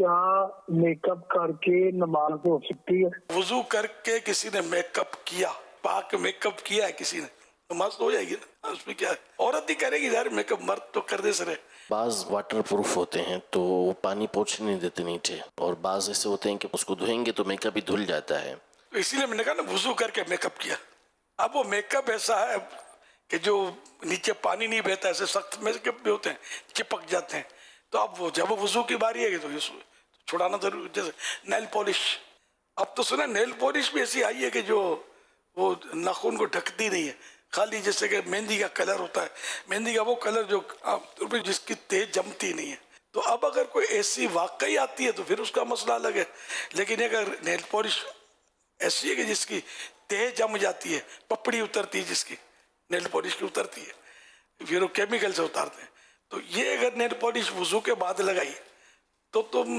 کیا make up کر کے نماز ہو سکتی ہے؟ وضو کر کے کسی نے میک اپ کیا، پاک میک اپ کیا ہے کسی نے، نماز تو ہو جائے گی نا، اس میں کیا ہے، عورت ہی کرے گی ظاہر میک اپ، مرد تو کر دے سرے۔ بعض واٹر پروف ہوتے ہیں تو پانی پہنچنے نہیں دیتے نیچے، اور بعض ایسے ہوتے ہیں کہ اس کو دھوئیں گے تو میک اپ ہی دھل جاتا ہے۔ اسی لیے میں نے کہا نا وضو کر کے میک اپ کیا۔ اب وہ میک اپ ایسا ہے کہ جو نیچے پانی نہیں بہتا، ایسے سخت میک اپ بھی ہوتے ہیں، چپک جاتے ہیں، تو اب وہ جب وضو کی باری ہے تو چھڑانا ضروری، جیسے نیل پالش۔ اب تو سنا نیل پالش بھی ایسی آئی ہے کہ جو وہ ناخن کو ڈھکتی نہیں ہے، خالی جیسے کہ مہندی کا کلر ہوتا ہے، مہندی کا وہ کلر جو جس کی تیز جمتی نہیں ہے۔ تو اب اگر کوئی ایسی واقعی آتی ہے تو پھر اس کا مسئلہ الگ ہے، لیکن اگر نیل پالش ایسی ہے کہ جس کی تیز جم جاتی ہے، پپڑی اترتی ہے جس کی نیل پالش کی اترتی ہے، پھر وہ کیمیکل سے اتارتے ہیں، تو یہ اگر نیل پالش وضو کے بعد لگائی تو تم